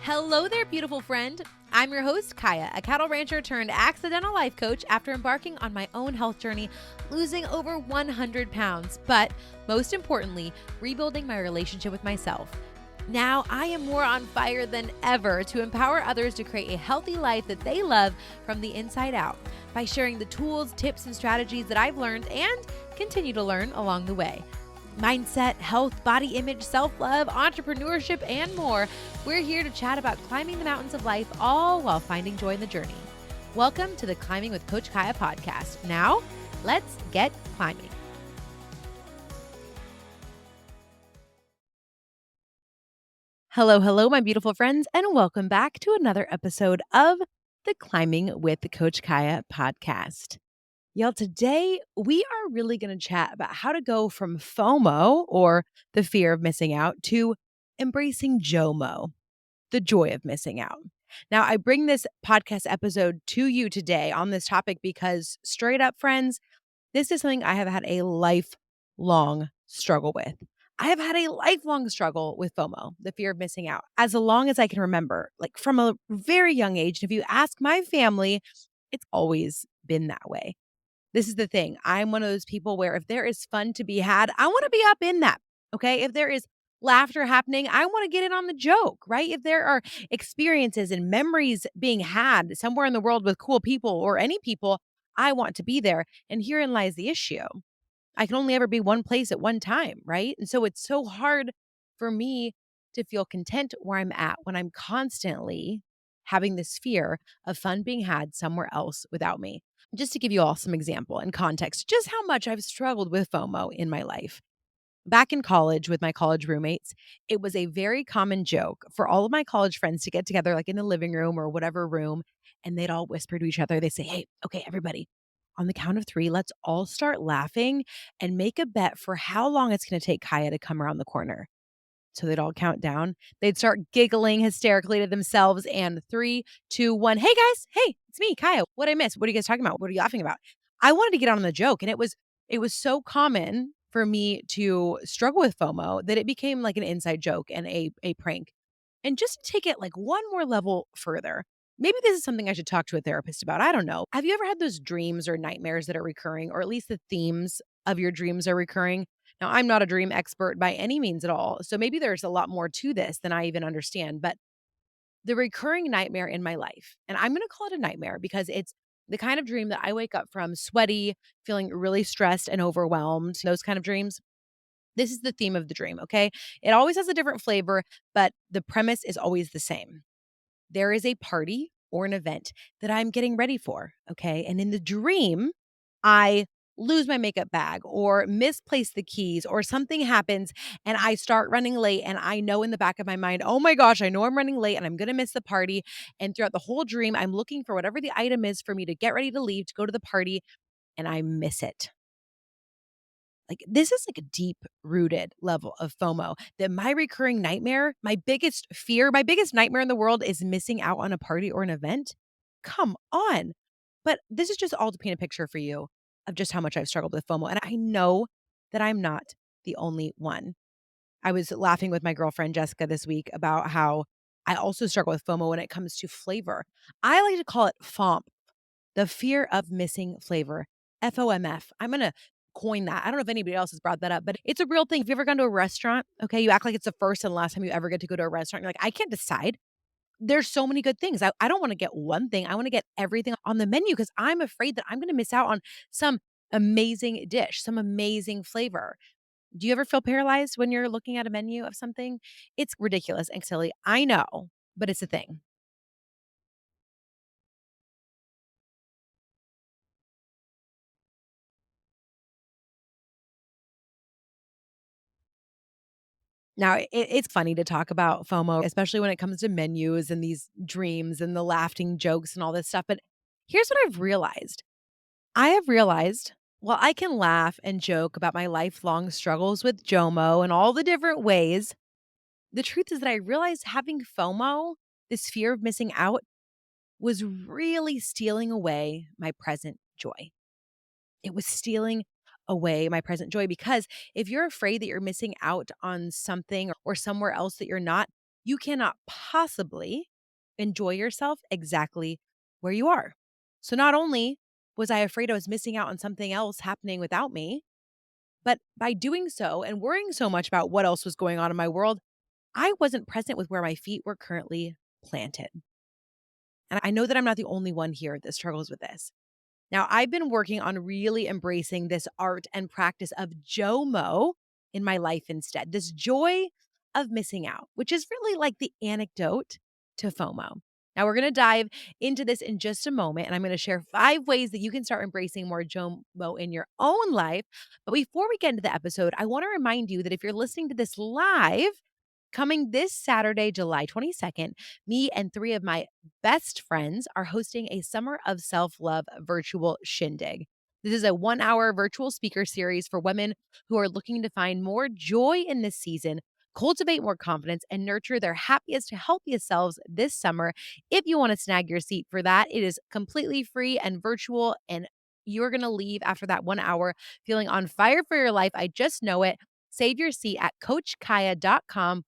Hello there, beautiful friend. I'm your host, Kaya, a cattle rancher turned accidental life coach after embarking on my own health journey, losing over 100 pounds, but most importantly, rebuilding my relationship with myself. Now, I am more on fire than ever to empower others to create a healthy life that they love from the inside out by sharing the tools, tips, and strategies that I've learned and continue to learn along the way. Mindset, health, body image, self-love, entrepreneurship, and more. We're here to chat about climbing the mountains of life, all while finding joy in the journey. Welcome to the Climbing with Coach Kaya podcast. Now, let's get climbing. Hello, my beautiful friends, and welcome back to another episode of the Climbing with Coach Kaya podcast. Y'all, today we are really going to chat about how to go from FOMO, or the fear of missing out, to embracing JOMO, the joy of missing out. Now, I bring this podcast episode to you today on this topic because, straight up, friends, this is something I have had a lifelong struggle with. I have had a lifelong struggle with FOMO, the fear of missing out, as long as I can remember, like from a very young age. And if you ask my family, it's always been that way. This is the thing. I'm one of those people where if there is fun to be had, I want to be up in that. Okay. If there is laughter happening, I want to get in on the joke, right? If there are experiences and memories being had somewhere in the world with cool people or any people, I want to be there. And herein lies the issue. I can only ever be one place at one time, right? And so it's so hard for me to feel content where I'm at when I'm constantly having this fear of fun being had somewhere else without me. Just to give you all some example and context, just how much I've struggled with FOMO in my life. Back in college with my college roommates, it was a very common joke for all of my college friends to get together, like in the living room or whatever room, and they'd all whisper to each other. They say, "Hey, okay, everybody, on the count of three, let's all start laughing and make a bet for how long it's going to take Kaya to come around the corner." So they'd all count down. They'd start giggling hysterically to themselves. And three, two, one. Hey guys, hey, it's me, Kaya. What I miss? What are you guys talking about? What are you laughing about? I wanted to get on the joke, and it was so common for me to struggle with FOMO that it became like an inside joke and a prank. And just to take it like one more level further, maybe this is something I should talk to a therapist about. I don't know. Have you ever had those dreams or nightmares that are recurring, or at least the themes of your dreams are recurring? Now, I'm not a dream expert by any means at all. So maybe there's a lot more to this than I even understand. But the recurring nightmare in my life, and I'm going to call it a nightmare because it's the kind of dream that I wake up from sweaty, feeling really stressed and overwhelmed, those kind of dreams. This is the theme of the dream, okay? It always has a different flavor, but the premise is always the same. There is a party or an event that I'm getting ready for, okay? And in the dream, I lose my makeup bag or misplace the keys or something happens and I start running late, and I know in the back of my mind, "Oh my gosh, I know I'm running late and I'm going to miss the party." And throughout the whole dream, I'm looking for whatever the item is for me to get ready to leave to go to the party, and I miss it. Like, this is like a deep rooted level of FOMO that my recurring nightmare, my biggest fear, my biggest nightmare in the world is missing out on a party or an event. Come on. But this is just all to paint a picture for you of just how much I've struggled with FOMO. And I know that I'm not the only one. I was laughing with my girlfriend Jessica this week about how I also struggle with FOMO when it comes to flavor. I like to call it FOMP, the fear of missing flavor. FOMF. I'm going to coin that. I don't know if anybody else has brought that up, but it's a real thing. Have you ever gone to a restaurant? Okay. You act like it's the first and last time you ever get to go to a restaurant. You're like, I can't decide. There's so many good things. I don't want to get one thing. I want to get everything on the menu because I'm afraid that I'm going to miss out on some amazing dish, some amazing flavor. Do you ever feel paralyzed when you're looking at a menu of something? It's ridiculous and silly. I know, but it's a thing. Now, it's funny to talk about FOMO, especially when it comes to menus and these dreams and the laughing jokes and all this stuff. But here's what I've realized. I have realized while I can laugh and joke about my lifelong struggles with JOMO and all the different ways, the truth is that I realized having FOMO, this fear of missing out, was really stealing away my present joy. It was stealing away my present joy because if you're afraid that you're missing out on something or somewhere else that you're not, you cannot possibly enjoy yourself exactly where you are. So not only was I afraid I was missing out on something else happening without me, but by doing so and worrying so much about what else was going on in my world, I wasn't present with where my feet were currently planted. And I know that I'm not the only one here that struggles with this. Now, I've been working on really embracing this art and practice of JOMO in my life instead, this joy of missing out, which is really like the anecdote to FOMO. Now, we're going to dive into this in just a moment, and I'm going to share 5 ways that you can start embracing more JOMO in your own life. But before we get into the episode, I want to remind you that if you're listening to this live, coming this Saturday, July 22nd, me and 3 of my best friends are hosting a Summer of Self Love virtual shindig. This is a 1 hour virtual speaker series for women who are looking to find more joy in this season, cultivate more confidence, and nurture their happiest, healthiest selves this summer. If you want to snag your seat for that, it is completely free and virtual, and you're going to leave after that 1 hour feeling on fire for your life. I just know it. Save your seat at coachkaya.com/,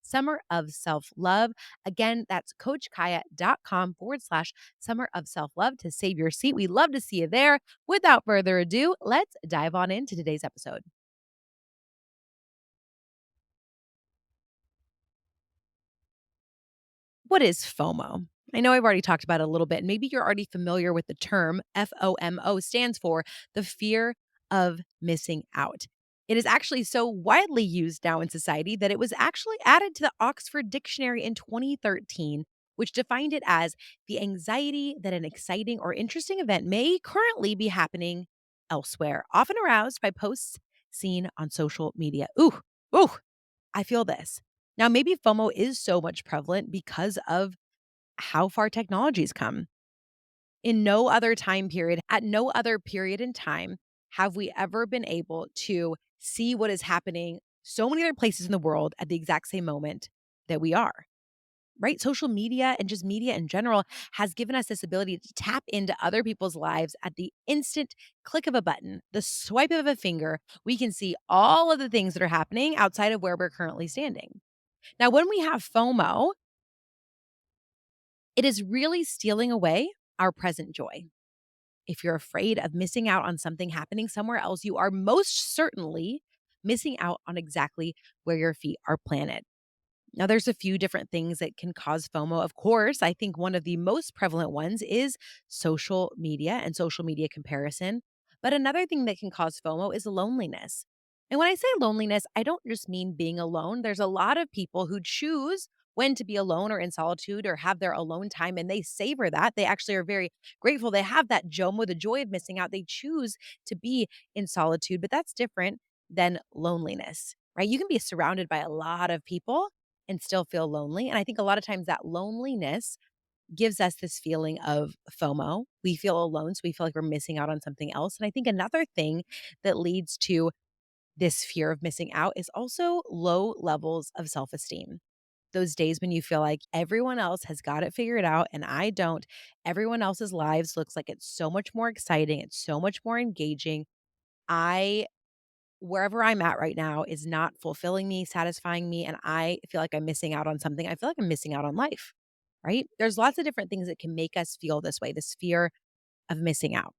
summer of self love. Again, that's coachkaya.com/, summer of self love to save your seat. We love to see you there. Without further ado, let's dive on into today's episode. What is FOMO? I know I've already talked about it a little bit. And maybe you're already familiar with the term. FOMO stands for the fear of missing out. It is actually so widely used now in society that it was actually added to the Oxford Dictionary in 2013, which defined it as the anxiety that an exciting or interesting event may currently be happening elsewhere, often aroused by posts seen on social media. Ooh, I feel this. Now, maybe FOMO is so much prevalent because of how far technology's come. In no other time period, at no other period in time, have we ever been able to see what is happening so many other places in the world at the exact same moment that we are. Right? Social media and just media in general has given us this ability to tap into other people's lives at the instant click of a button, the swipe of a finger. We can see all of the things that are happening outside of where we're currently standing. Now, when we have FOMO, it is really stealing away our present joy. If you're afraid of missing out on something happening somewhere else, you are most certainly missing out on exactly where your feet are planted. Now, there's a few different things that can cause FOMO. Of course, I think one of the most prevalent ones is social media and social media comparison. But another thing that can cause FOMO is loneliness. And when I say loneliness, I don't just mean being alone. There's a lot of people who choose when to be alone or in solitude or have their alone time, and they savor that. They actually are very grateful. They have that JOMO, the joy of missing out. They choose to be in solitude, but that's different than loneliness, right? You can be surrounded by a lot of people and still feel lonely. And I think a lot of times that loneliness gives us this feeling of FOMO. We feel alone, so we feel like we're missing out on something else. And I think another thing that leads to this fear of missing out is also low levels of self esteem. Those days when you feel like everyone else has got it figured out and I don't. Everyone else's lives looks like it's so much more exciting, it's so much more engaging. I Wherever I'm at right now is not fulfilling me, satisfying me, and I feel like I'm missing out on something. I feel like I'm missing out on life, right? There's lots of different things that can make us feel this way, this fear of missing out.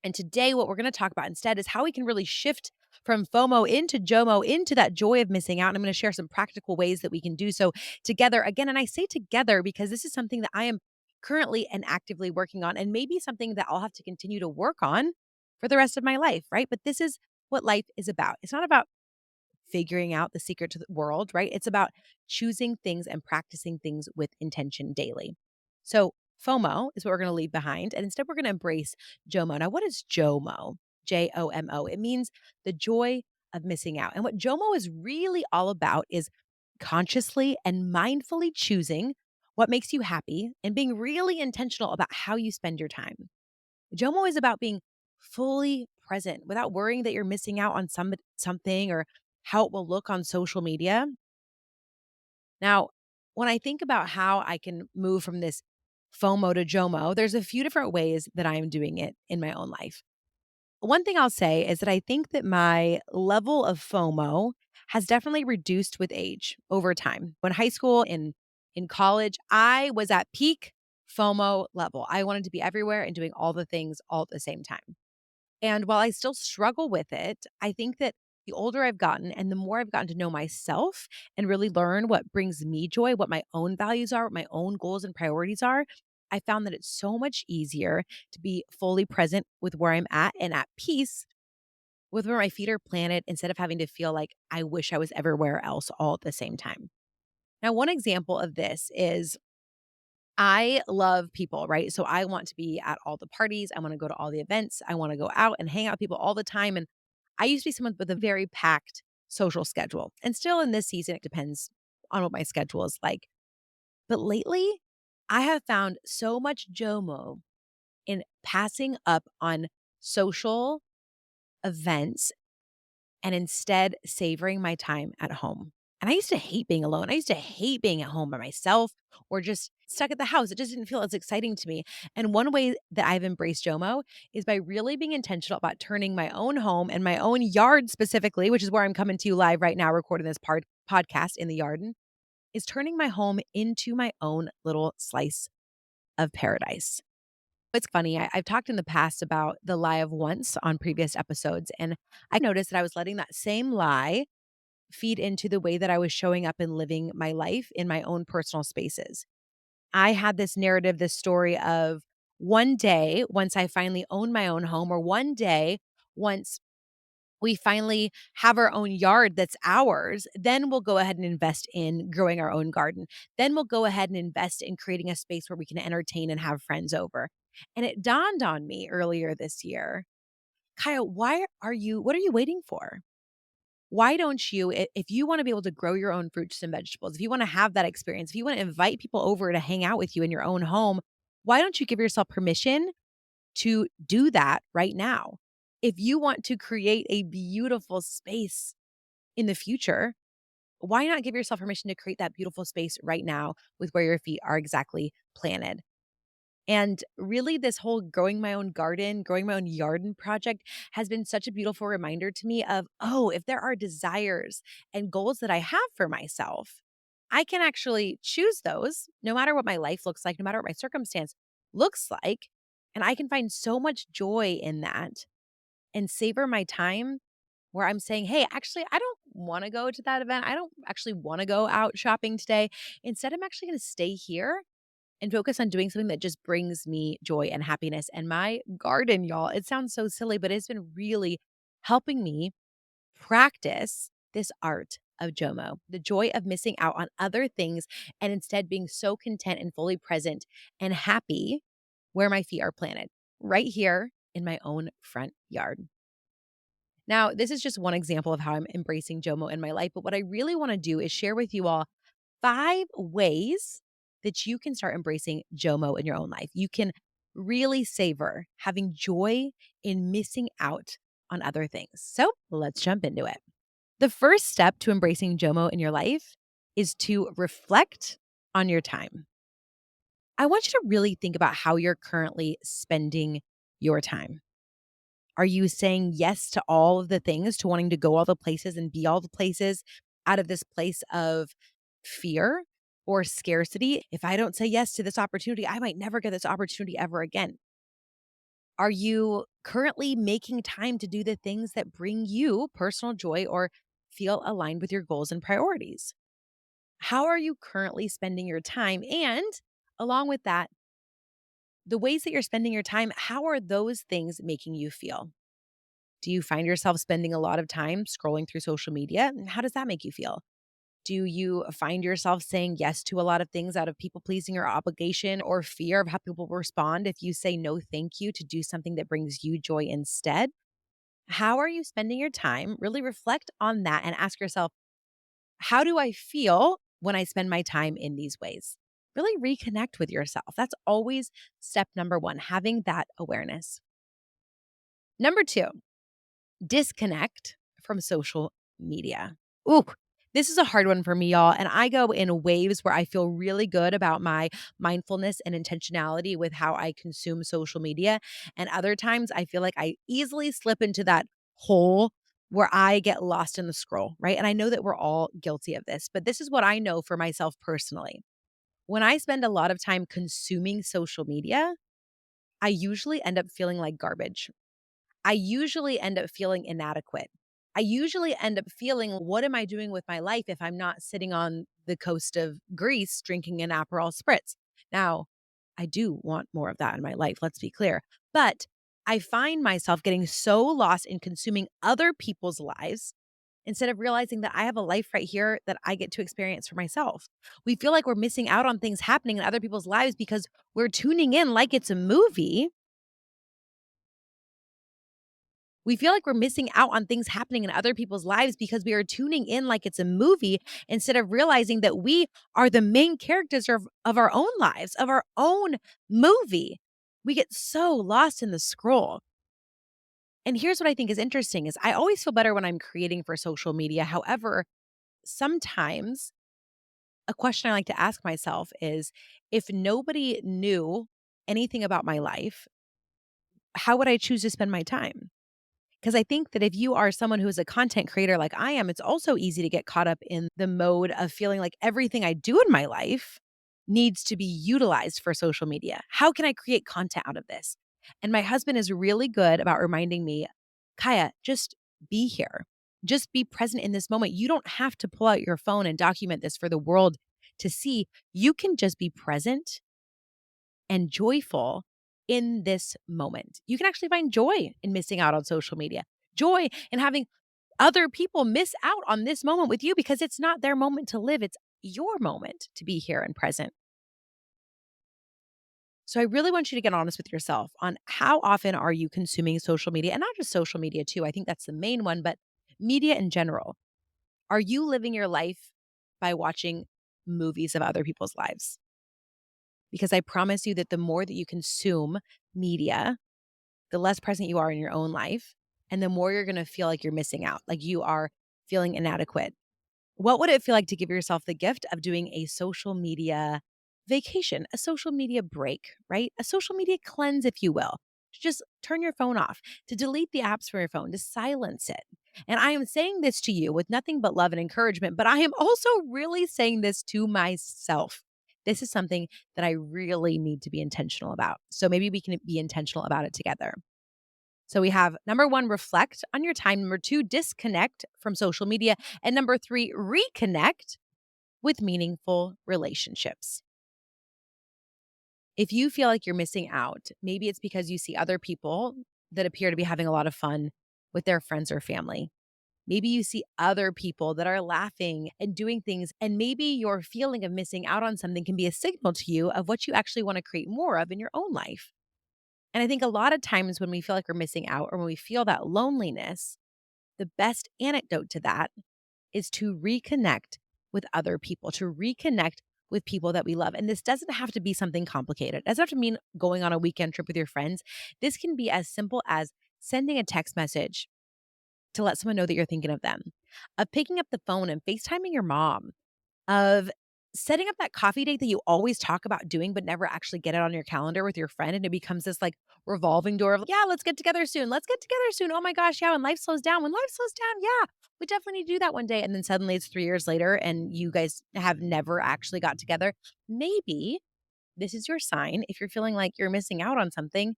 And today, what we're going to talk about instead is how we can really shift from FOMO into JOMO, into that joy of missing out. And I'm going to share some practical ways that we can do so together. Again, and I say together because this is something that I am currently and actively working on, and maybe something that I'll have to continue to work on for the rest of my life, right? But this is what life is about. It's not about figuring out the secret to the world, right? It's about choosing things and practicing things with intention daily. So, FOMO is what we're going to leave behind. And instead, we're going to embrace JOMO. Now, what is JOMO? JOMO. It means the joy of missing out. And what JOMO is really all about is consciously and mindfully choosing what makes you happy and being really intentional about how you spend your time. JOMO is about being fully present without worrying that you're missing out on something or how it will look on social media. Now, when I think about how I can move from this FOMO to JOMO, there's a few different ways that I'm doing it in my own life. One thing I'll say is that I think that my level of FOMO has definitely reduced with age over time. When high school and in college, I was at peak FOMO level. I wanted to be everywhere and doing all the things all at the same time. And while I still struggle with it, I think that the older I've gotten and the more I've gotten to know myself and really learn what brings me joy, what my own values are, what my own goals and priorities are, I found that it's so much easier to be fully present with where I'm at and at peace with where my feet are planted instead of having to feel like I wish I was everywhere else all at the same time. Now, one example of this is I love people, right? So I want to be at all the parties. I want to go to all the events. I want to go out and hang out with people all the time. And I used to be someone with a very packed social schedule. And still in this season, it depends on what my schedule is like. But lately, I have found so much JOMO in passing up on social events and instead savoring my time at home. And I used to hate being alone. I used to hate being at home by myself or just stuck at the house. It just didn't feel as exciting to me. And one way that I've embraced JOMO is by really being intentional about turning my own home and my own yard specifically, which is where I'm coming to you live right now, recording this podcast in the garden, is turning my home into my own little slice of paradise. It's funny. I've talked in the past about the lie of once on previous episodes, and I noticed that I was letting that same lie feed into the way that I was showing up and living my life in my own personal spaces. I had this narrative, this story of one day, once I finally own my own home, or one day, once we finally have our own yard that's ours, then we'll go ahead and invest in growing our own garden. Then we'll go ahead and invest in creating a space where we can entertain and have friends over. And it dawned on me earlier this year, Kyle, what are you waiting for? Why don't you, if you want to be able to grow your own fruits and vegetables, if you want to have that experience, if you want to invite people over to hang out with you in your own home, why don't you give yourself permission to do that right now? If you want to create a beautiful space in the future, why not give yourself permission to create that beautiful space right now with where your feet are exactly planted? And really, this whole growing my own garden, growing my own garden project has been such a beautiful reminder to me of, oh, if there are desires and goals that I have for myself, I can actually choose those no matter what my life looks like, no matter what my circumstance looks like. And I can find so much joy in that and savor my time where I'm saying, hey, actually, I don't want to go to that event. I don't actually want to go out shopping today. Instead, I'm actually going to stay here and focus on doing something that just brings me joy and happiness. And my garden, y'all, it sounds so silly, but it's been really helping me practice this art of JOMO, the joy of missing out on other things and instead being so content and fully present and happy where my feet are planted, right here in my own front yard. Now, this is just one example of how I'm embracing JOMO in my life, but what I really want to do is share with you all 5 ways that you can start embracing JOMO in your own life. You can really savor having joy in missing out on other things. So let's jump into it. The first step to embracing JOMO in your life is to reflect on your time. I want you to really think about how you're currently spending your time. Are you saying yes to all of the things, to wanting to go all the places and be all the places out of this place of fear or scarcity? If I don't say yes to this opportunity, I might never get this opportunity ever again. Are you currently making time to do the things that bring you personal joy or feel aligned with your goals and priorities? How are you currently spending your time? And along with that, the ways that you're spending your time, how are those things making you feel? Do you find yourself spending a lot of time scrolling through social media? And how does that make you feel? Do you find yourself saying yes to a lot of things out of people pleasing or obligation or fear of how people will respond if you say no, thank you to do something that brings you joy instead? How are you spending your time? Really reflect on that and ask yourself, how do I feel when I spend my time in these ways? Really reconnect with yourself. That's always step number one, having that awareness. Number two, disconnect from social media. Ooh, This is a hard one for me, y'all, and I go in waves where I feel really good about my mindfulness and intentionality with how I consume social media, and other times I feel like I easily slip into that hole where I get lost in the scroll, right? And I know that we're all guilty of this, but this is what I know for myself personally. When I spend a lot of time consuming social media, I usually end up feeling like garbage. I usually end up feeling inadequate. I usually end up feeling, what am I doing with my life if I'm not sitting on the coast of Greece drinking an Aperol spritz? Now, I do want more of that in my life, let's be clear. But I find myself getting so lost in consuming other people's lives instead of realizing that I have a life right here that I get to experience for myself. We feel like we're missing out on things happening in other people's lives because we're tuning in like it's a movie. We feel like we're missing out on things happening in other people's lives because we are tuning in like it's a movie instead of realizing that we are the main characters of our own lives, of our own movie. We get so lost in the scroll. And here's what I think is interesting is I always feel better when I'm creating for social media. However, sometimes a question I like to ask myself is, if nobody knew anything about my life, how would I choose to spend my time? Because I think that if you are someone who is a content creator like I am, it's also easy to get caught up in the mode of feeling like everything I do in my life needs to be utilized for social media. How can I create content out of this? And my husband is really good about reminding me, Kaya, just be here. Just be present in this moment. You don't have to pull out your phone and document this for the world to see. You can just be present and joyful in this moment. You can actually find joy in missing out on social media, joy in having other people miss out on this moment with you because it's not their moment to live, it's your moment to be here and present. So I really want you to get honest with yourself on how often are you consuming social media, and not just social media too. I think that's the main one, but media in general. Are you living your life by watching movies of other people's lives? Because I promise you that the more that you consume media, the less present you are in your own life, and the more you're going to feel like you're missing out, like you are feeling inadequate. What would it feel like to give yourself the gift of doing a social media vacation, a social media break, right? A social media cleanse, if you will, to just turn your phone off, to delete the apps from your phone, to silence it. And I am saying this to you with nothing but love and encouragement, but I am also really saying this to myself. This is something that I really need to be intentional about. So maybe we can be intentional about it together. So we have number one, reflect on your time. Number two, disconnect from social media. And number three, reconnect with meaningful relationships. If you feel like you're missing out, maybe it's because you see other people that appear to be having a lot of fun with their friends or family. Maybe you see other people that are laughing and doing things, and maybe your feeling of missing out on something can be a signal to you of what you actually want to create more of in your own life. And I think a lot of times when we feel like we're missing out or when we feel that loneliness, the best antidote to that is to reconnect with other people, to reconnect with people that we love. And this doesn't have to be something complicated. It doesn't have to mean going on a weekend trip with your friends. This can be as simple as sending a text message to let someone know that you're thinking of them, of picking up the phone and FaceTiming your mom, of setting up that coffee date that you always talk about doing, but never actually get it on your calendar with your friend. And it becomes this like revolving door of, yeah, let's get together soon. Let's get together soon. Oh my gosh. Yeah. When life slows down, yeah, we definitely need to do that one day. And then suddenly it's 3 years later and you guys have never actually got together. Maybe this is your sign. If you're feeling like you're missing out on something,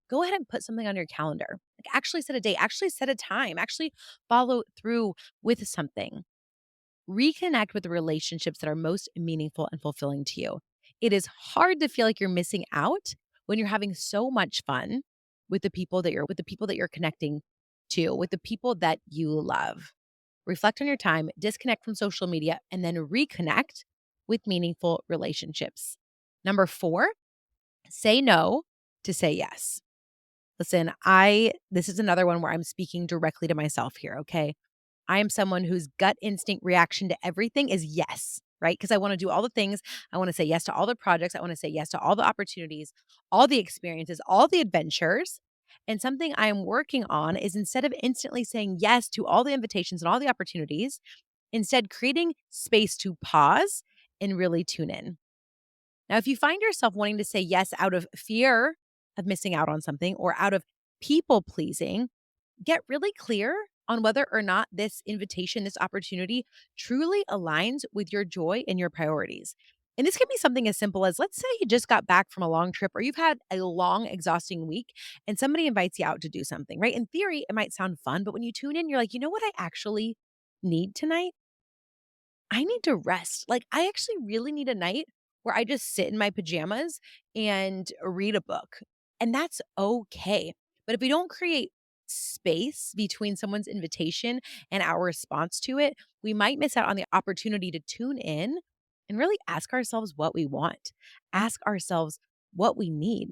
go ahead and put something on your calendar. Like actually set a date, actually set a time, actually follow through with something. Reconnect with the relationships that are most meaningful and fulfilling to you. It is hard to feel like you're missing out when you're having so much fun with the people that you're connecting to, with the people that you love. Reflect on your time, disconnect from social media, and then reconnect with meaningful relationships. Number four, say no to say yes. Listen, this is another one where I'm speaking directly to myself here, okay? I am someone whose gut instinct reaction to everything is yes, right? Because I want to do all the things. I want to say yes to all the projects. I want to say yes to all the opportunities, all the experiences, all the adventures. And something I am working on is instead of instantly saying yes to all the invitations and all the opportunities, instead creating space to pause and really tune in. Now, if you find yourself wanting to say yes out of fear of missing out on something or out of people pleasing, get really clear on whether or not this invitation, this opportunity truly aligns with your joy and your priorities. And this can be something as simple as, let's say you just got back from a long trip or you've had a long, exhausting week and somebody invites you out to do something, right? In theory, it might sound fun, but when you tune in, you're like, you know what I actually need tonight? I need to rest. Like, I actually really need a night where I just sit in my pajamas and read a book. And that's okay. But if we don't create space between someone's invitation and our response to it, we might miss out on the opportunity to tune in and really ask ourselves what we want, ask ourselves what we need.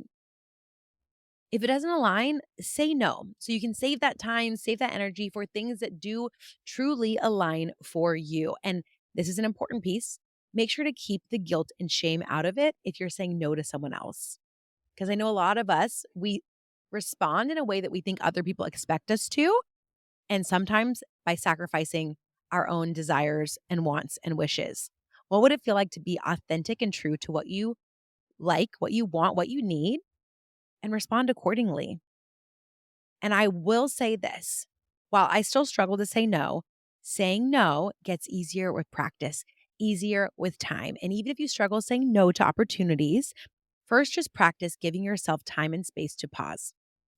If it doesn't align, say no. So you can save that time, save that energy for things that do truly align for you. And this is an important piece. Make sure to keep the guilt and shame out of it if you're saying no to someone else. Because I know a lot of us, we respond in a way that we think other people expect us to. And sometimes by sacrificing our own desires and wants and wishes. What would it feel like to be authentic and true to what you like, what you want, what you need, and respond accordingly? And I will say this, while I still struggle to say no, saying no gets easier with practice, easier with time. And even if you struggle saying no to opportunities, first just practice giving yourself time and space to pause.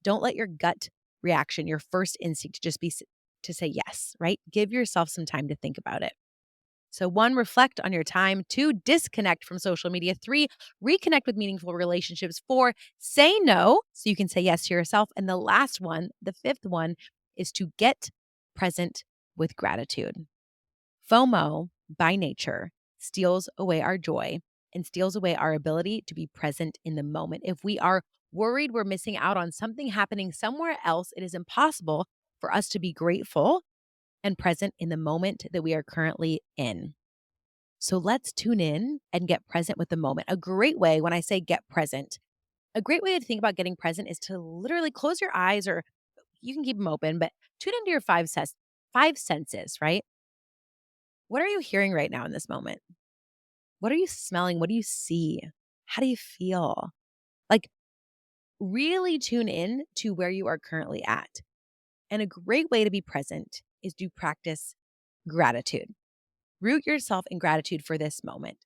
Don't let your gut reaction, your first instinct just be to say yes, right? Give yourself some time to think about it. So, 1, reflect on your time. 2, disconnect from social media. 3, reconnect with meaningful relationships. 4, say no so you can say yes to yourself. And the last one, the 5th one, is to get present with gratitude. FOMO, by nature, steals away our joy and steals away our ability to be present in the moment. If we are worried we're missing out on something happening somewhere else, it is impossible for us to be grateful and present in the moment that we are currently in. So let's tune in and get present with the moment. A great way, when I say get present, a great way to think about getting present is to literally close your eyes, or you can keep them open, but tune into your five senses, right? What are you hearing right now in this moment? What are you smelling? What do you see? How do you feel? Like, really tune in to where you are currently at. And a great way to be present is to practice gratitude. Root yourself in gratitude for this moment.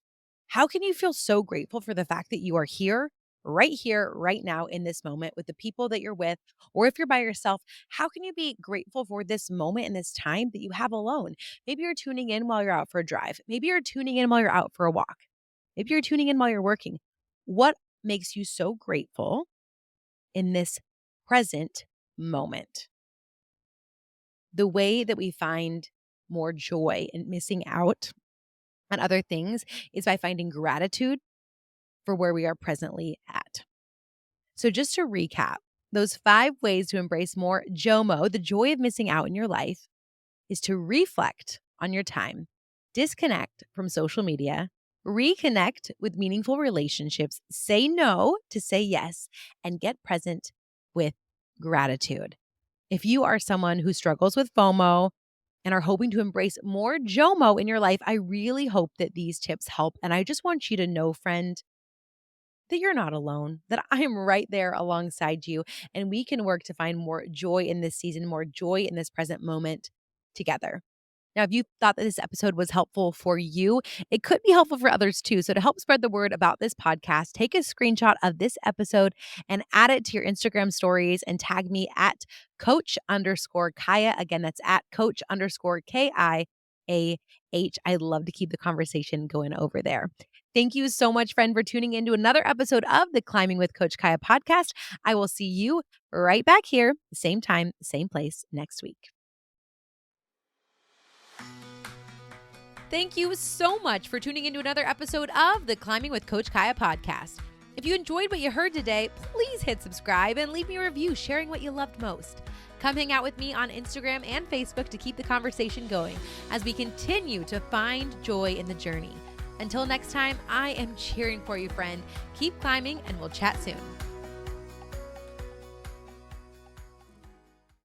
How can you feel so grateful for the fact that you are here, right now in this moment with the people that you're with? Or if you're by yourself, how can you be grateful for this moment and this time that you have alone? Maybe you're tuning in while you're out for a drive. Maybe you're tuning in while you're out for a walk. Maybe you're tuning in while you're working. What makes you so grateful in this present moment? The way that we find more joy in missing out on other things is by finding gratitude for where we are presently at. So just to recap, those 5 ways to embrace more JOMO, the joy of missing out in your life, is to reflect on your time, disconnect from social media, reconnect with meaningful relationships, say no to say yes, and get present with gratitude. If you are someone who struggles with FOMO and are hoping to embrace more JOMO in your life, I really hope that these tips help. And I just want you to know, friend, that you're not alone, that I am right there alongside you. And we can work to find more joy in this season, more joy in this present moment together. Now, if you thought that this episode was helpful for you, it could be helpful for others too. So to help spread the word about this podcast, take a screenshot of this episode and add it to your Instagram stories and tag me at coach_Kaya. Again, that's at coach_KIAH. I'd love to keep the conversation going over there. Thank you so much, friend, for tuning in to another episode of the Climbing with Coach Kaya podcast. I will see you right back here, same time, same place next week. Thank you so much for tuning into another episode of the Climbing with Coach Kaya podcast. If you enjoyed what you heard today, please hit subscribe and leave me a review sharing what you loved most. Come hang out with me on Instagram and Facebook to keep the conversation going as we continue to find joy in the journey. Until next time, I am cheering for you, friend. Keep climbing and we'll chat soon.